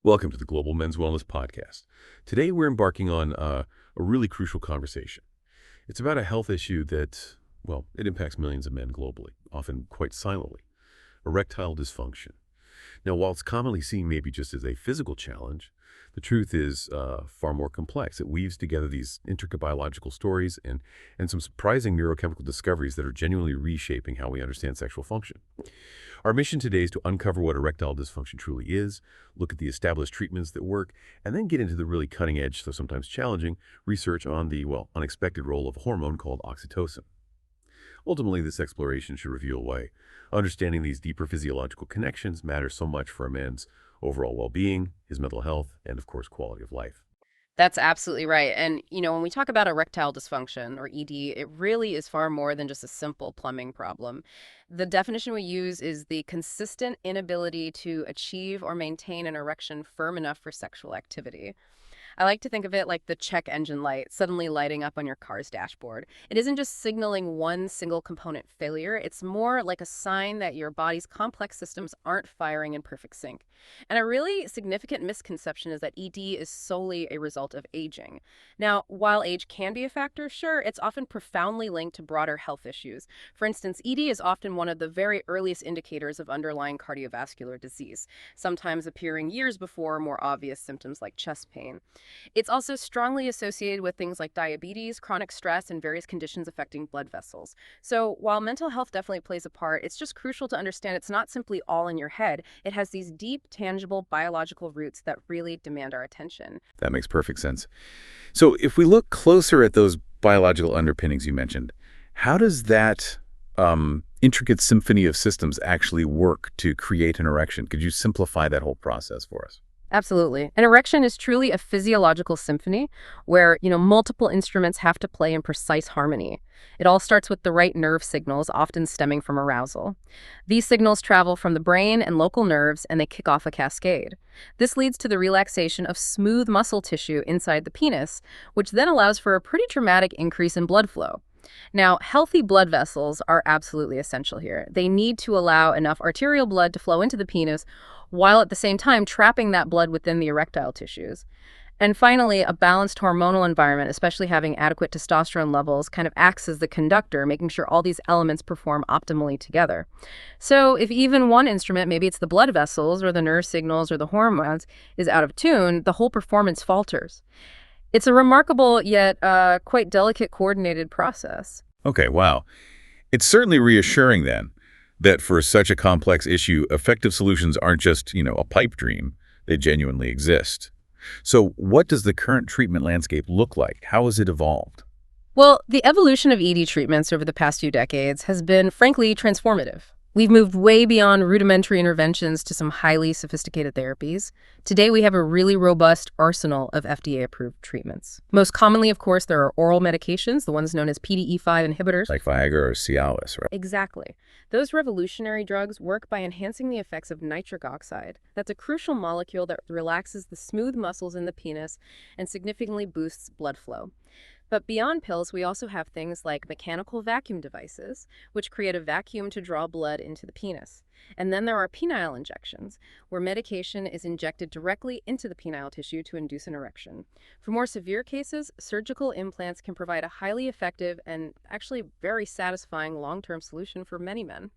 Welcome to the Global Men's Wellness Podcast. Today we're embarking on a really crucial conversation. It's about a health issue that, well, it impacts millions of men globally, often quite silently: erectile dysfunction. Now, while it's commonly seen maybe just as a physical challenge, the truth is far more complex. It weaves together these intricate biological stories and some surprising neurochemical discoveries that are genuinely reshaping how we understand sexual function. Our mission today is to uncover what erectile dysfunction truly is, look at the established treatments that work, and then get into the really cutting-edge, though sometimes challenging, research on the, well, unexpected role of a hormone called oxytocin. Ultimately, this exploration should reveal why understanding these deeper physiological connections matters so much for a man's overall well-being, his mental health, and of course, quality of life. That's absolutely right. And, when we talk about erectile dysfunction or ED, it really is far more than just a simple plumbing problem. The definition we use is the consistent inability to achieve or maintain an erection firm enough for sexual activity. I like to think of it like the check engine light suddenly lighting up on your car's dashboard. It isn't just signaling one single component failure. It's more like a sign that your body's complex systems aren't firing in perfect sync. And a really significant misconception is that ED is solely a result of aging. Now, while age can be a factor, sure, it's often profoundly linked to broader health issues. For instance, ED is often one of the very earliest indicators of underlying cardiovascular disease, sometimes appearing years before more obvious symptoms like chest pain. It's also strongly associated with things like diabetes, chronic stress, and various conditions affecting blood vessels. So while mental health definitely plays a part, it's just crucial to understand it's not simply all in your head. It has these deep, tangible biological roots that really demand our attention. That makes perfect sense. So if we look closer at those biological underpinnings you mentioned, how does that intricate symphony of systems actually work to create an erection? Could you simplify that whole process for us? Absolutely. An erection is truly a physiological symphony where, multiple instruments have to play in precise harmony. It all starts with the right nerve signals, often stemming from arousal. These signals travel from the brain and local nerves, and they kick off a cascade. This leads to the relaxation of smooth muscle tissue inside the penis, which then allows for a pretty dramatic increase in blood flow. Now, healthy blood vessels are absolutely essential here. They need to allow enough arterial blood to flow into the penis while at the same time trapping that blood within the erectile tissues. And finally, a balanced hormonal environment, especially having adequate testosterone levels, kind of acts as the conductor, making sure all these elements perform optimally together. So if even one instrument, maybe it's the blood vessels or the nerve signals or the hormones, is out of tune, the whole performance falters. It's a remarkable yet quite delicate coordinated process. Okay, wow. It's certainly reassuring then that for such a complex issue, effective solutions aren't just, a pipe dream. They genuinely exist. So what does the current treatment landscape look like? How has it evolved? Well, the evolution of ED treatments over the past few decades has been, frankly, transformative. We've moved way beyond rudimentary interventions to some highly sophisticated therapies. Today, we have a really robust arsenal of FDA-approved treatments. Most commonly, of course, there are oral medications, the ones known as PDE5 inhibitors. Like Viagra or Cialis, right? Exactly. Those revolutionary drugs work by enhancing the effects of nitric oxide. That's a crucial molecule that relaxes the smooth muscles in the penis and significantly boosts blood flow. But beyond pills, we also have things like mechanical vacuum devices, which create a vacuum to draw blood into the penis. And then there are penile injections, where medication is injected directly into the penile tissue to induce an erection. For more severe cases, surgical implants can provide a highly effective and actually very satisfying long-term solution for many men.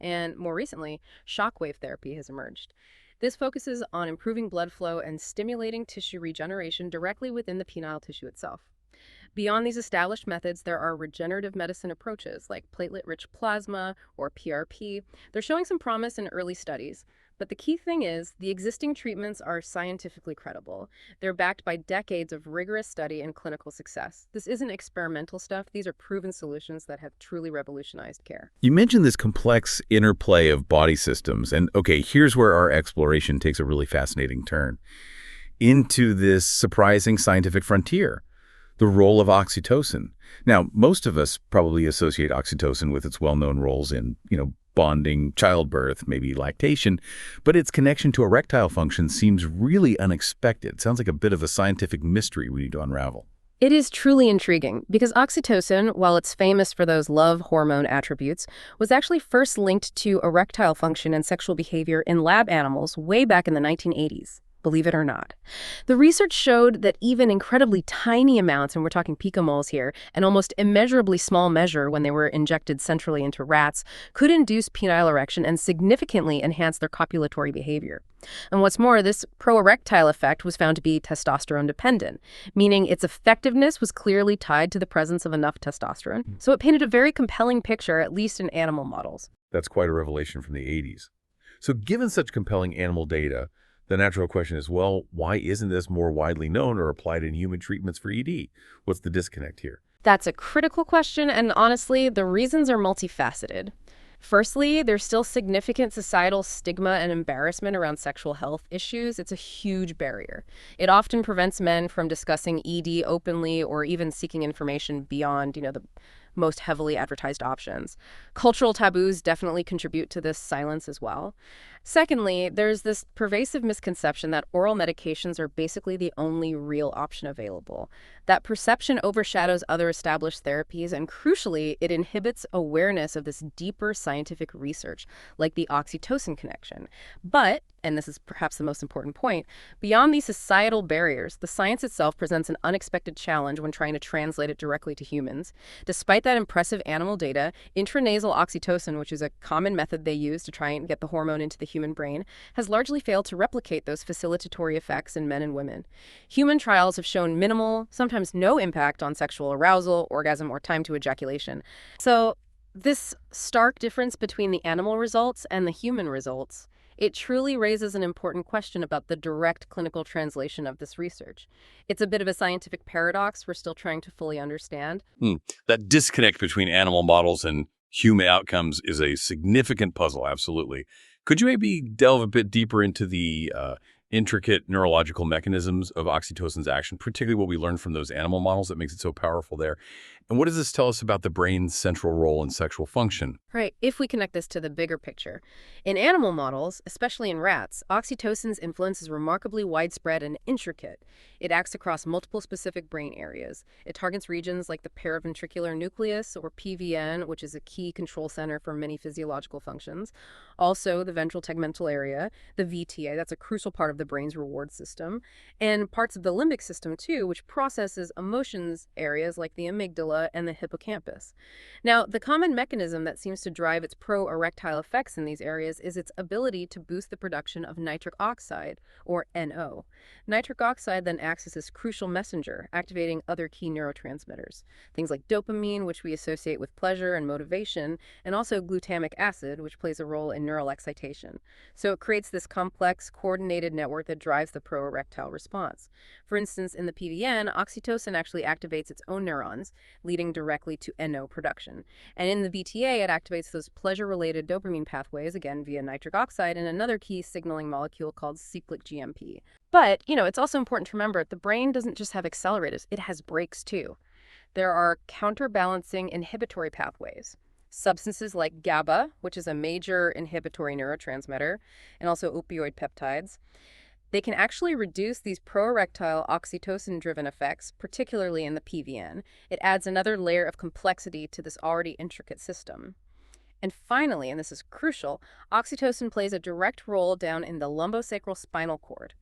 And more recently, Shockwave Therapy has emerged. This focuses on improving blood flow and stimulating tissue regeneration directly within the penile tissue itself. Beyond these established methods, there are regenerative medicine approaches like platelet-rich plasma or PRP. They're showing some promise in early studies. But the key thing is the existing treatments are scientifically credible. They're backed by decades of rigorous study and clinical success. This isn't experimental stuff. These are proven solutions that have truly revolutionized care. You mentioned this complex interplay of body systems. And okay, here's where our exploration takes a really fascinating turn into this surprising scientific frontier: the role of oxytocin. Now, most of us probably associate oxytocin with its well-known roles in, bonding, childbirth, maybe lactation, but its connection to erectile function seems really unexpected. It sounds like a bit of a scientific mystery we need to unravel. It is truly intriguing because oxytocin, while it's famous for those love hormone attributes, was actually first linked to erectile function and sexual behavior in lab animals way back in the 1980s. believe it or not. The research showed that even incredibly tiny amounts, and we're talking picomoles here, an almost immeasurably small measure when they were injected centrally into rats, could induce penile erection and significantly enhance their copulatory behavior. And what's more, this pro-erectile effect was found to be testosterone dependent, meaning its effectiveness was clearly tied to the presence of enough testosterone. So it painted a very compelling picture, at least in animal models. That's quite a revelation from the 80s. So given such compelling animal data, the natural question is, well, why isn't this more widely known or applied in human treatments for ED? What's the disconnect here? That's a critical question, and honestly, the reasons are multifaceted. Firstly, there's still significant societal stigma and embarrassment around sexual health issues. It's a huge barrier. It often prevents men from discussing ED openly or even seeking information beyond, the most heavily advertised options. Cultural taboos definitely contribute to this silence as well. Secondly, there's this pervasive misconception that oral medications are basically the only real option available. That perception overshadows other established therapies, and crucially, it inhibits awareness of this deeper scientific research, like the oxytocin connection. But, and this is perhaps the most important point, beyond these societal barriers, the science itself presents an unexpected challenge when trying to translate it directly to humans. Despite that impressive animal data, intranasal oxytocin, which is a common method they use to try and get the hormone into the human brain, has largely failed to replicate those facilitatory effects in men and women. Human trials have shown minimal, sometimes no impact on sexual arousal, orgasm, or time to ejaculation. So this stark difference between the animal results and the human results, it truly raises an important question about the direct clinical translation of this research. It's a bit of a scientific paradox we're still trying to fully understand. That disconnect between animal models and human outcomes is a significant puzzle, absolutely. Could you maybe delve a bit deeper into the intricate neurological mechanisms of oxytocin's action, particularly what we learned from those animal models that makes it so powerful there? And what does this tell us about the brain's central role in sexual function? Right, if we connect this to the bigger picture. In animal models, especially in rats, oxytocin's influence is remarkably widespread and intricate. It acts across multiple specific brain areas. It targets regions like the paraventricular nucleus, or PVN, which is a key control center for many physiological functions. Also, the ventral tegmental area, the VTA, that's a crucial part of the brain's reward system, and parts of the limbic system too, which processes emotions areas like the amygdala and the hippocampus. Now, the common mechanism that seems to drive its pro-erectile effects in these areas is its ability to boost the production of nitric oxide, or NO. Nitric oxide then acts as this crucial messenger, activating other key neurotransmitters, things like dopamine, which we associate with pleasure and motivation, and also glutamic acid, which plays a role in neural excitation. So it creates this complex, coordinated network that drives the pro-erectile response. For instance, in the PVN, oxytocin actually activates its own neurons, leading directly to NO production. And in the VTA, it activates those pleasure-related dopamine pathways, again via nitric oxide, and another key signaling molecule called cyclic GMP. But, it's also important to remember the brain doesn't just have accelerators, it has brakes too. There are counterbalancing inhibitory pathways. Substances like GABA, which is a major inhibitory neurotransmitter, and also opioid peptides. They can actually reduce these pro-erectile oxytocin-driven effects, particularly in the PVN. It adds another layer of complexity to this already intricate system. And finally, and this is crucial, oxytocin plays a direct role down in the lumbosacral spinal cord.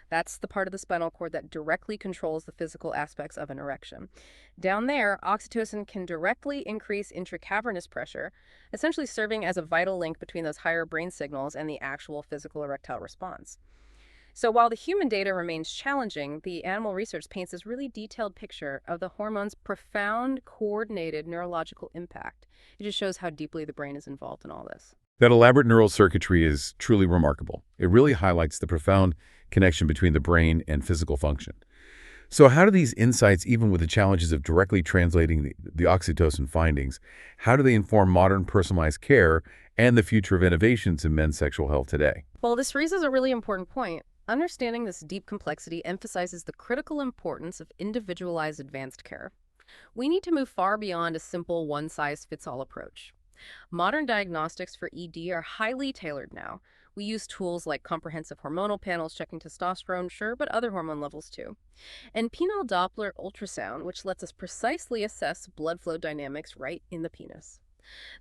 That's the part of the spinal cord that directly controls the physical aspects of an erection. Down there, oxytocin can directly increase intracavernous pressure, essentially serving as a vital link between those higher brain signals and the actual physical erectile response. So while the human data remains challenging, the animal research paints this really detailed picture of the hormone's profound, coordinated neurological impact. It just shows how deeply the brain is involved in all this. That elaborate neural circuitry is truly remarkable. It really highlights the profound connection between the brain and physical function. So how do these insights, even with the challenges of directly translating the oxytocin findings, how do they inform modern personalized care and the future of innovations in men's sexual health today? Well, this raises a really important point. Understanding this deep complexity emphasizes the critical importance of individualized advanced care. We need to move far beyond a simple one-size-fits-all approach. Modern diagnostics for ED are highly tailored now. We use tools like comprehensive hormonal panels checking testosterone, sure, but other hormone levels too. And penile Doppler ultrasound, which lets us precisely assess blood flow dynamics right in the penis.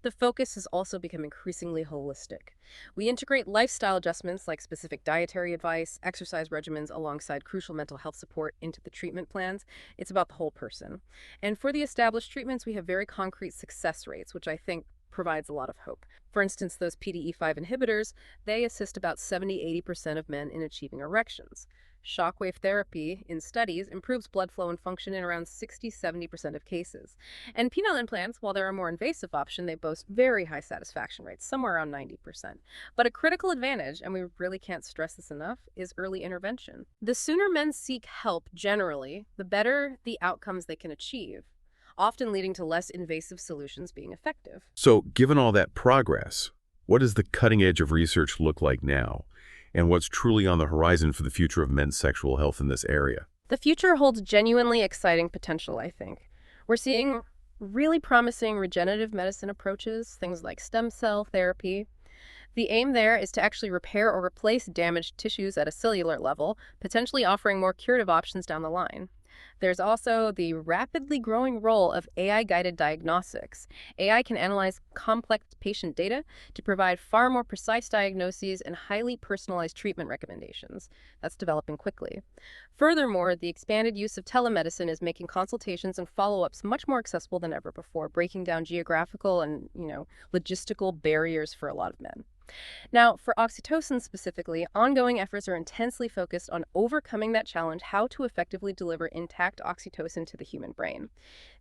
The focus has also become increasingly holistic. We integrate lifestyle adjustments like specific dietary advice, exercise regimens alongside crucial mental health support into the treatment plans. It's about the whole person. And for the established treatments, we have very concrete success rates, which I think provides a lot of hope. For instance, those PDE5 inhibitors, they assist about 70–80% of men in achieving erections. Shockwave therapy in studies improves blood flow and function in around 60–70% of cases. And penile implants, while they're a more invasive option, they boast very high satisfaction rates, somewhere around 90%. But a critical advantage, and we really can't stress this enough, is early intervention. The sooner men seek help generally, the better the outcomes they can achieve, often leading to less invasive solutions being effective. So, given all that progress, what does the cutting edge of research look like now? And what's truly on the horizon for the future of men's sexual health in this area? The future holds genuinely exciting potential, I think. We're seeing really promising regenerative medicine approaches, things like stem cell therapy. The aim there is to actually repair or replace damaged tissues at a cellular level, potentially offering more curative options down the line. There's also the rapidly growing role of AI-guided diagnostics. AI can analyze complex patient data to provide far more precise diagnoses and highly personalized treatment recommendations. That's developing quickly. Furthermore, the expanded use of telemedicine is making consultations and follow-ups much more accessible than ever before, breaking down geographical and, logistical barriers for a lot of men. Now, for oxytocin specifically, ongoing efforts are intensely focused on overcoming that challenge, how to effectively deliver intact oxytocin to the human brain.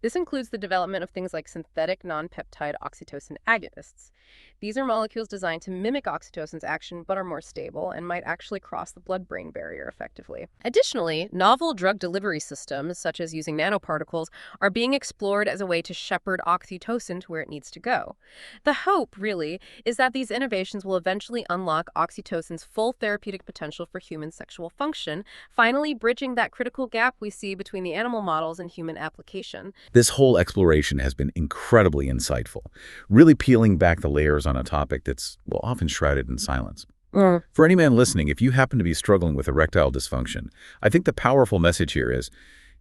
This includes the development of things like synthetic non-peptide oxytocin agonists. These are molecules designed to mimic oxytocin's action but are more stable and might actually cross the blood-brain barrier effectively. Additionally, novel drug delivery systems, such as using nanoparticles, are being explored as a way to shepherd oxytocin to where it needs to go. The hope, really, is that these innovations will eventually unlock oxytocin's full therapeutic potential for human sexual function, finally bridging that critical gap we see between the animal models and human application. This whole exploration has been incredibly insightful, really peeling back the layers on a topic that's, often shrouded in silence. For any man listening, if you happen to be struggling with erectile dysfunction, I think the powerful message here is,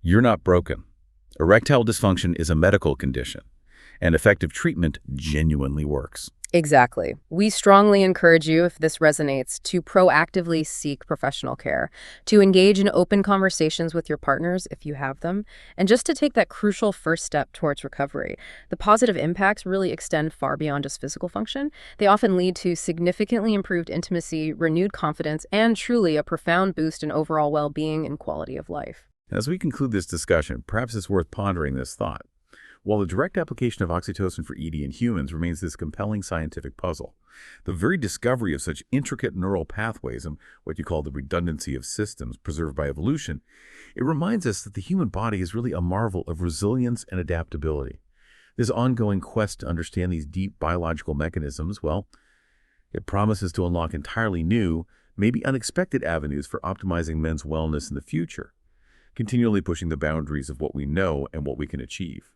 you're not broken. Erectile dysfunction is a medical condition, and effective treatment genuinely works. Exactly. We strongly encourage you, if this resonates, to proactively seek professional care, to engage in open conversations with your partners if you have them, and just to take that crucial first step towards recovery. The positive impacts really extend far beyond just physical function. They often lead to significantly improved intimacy, renewed confidence, and truly a profound boost in overall well-being and quality of life. As we conclude this discussion, perhaps it's worth pondering this thought. While the direct application of oxytocin for ED in humans remains this compelling scientific puzzle, the very discovery of such intricate neural pathways and what you call the redundancy of systems preserved by evolution, it reminds us that the human body is really a marvel of resilience and adaptability. This ongoing quest to understand these deep biological mechanisms, it promises to unlock entirely new, maybe unexpected avenues for optimizing men's wellness in the future, continually pushing the boundaries of what we know and what we can achieve.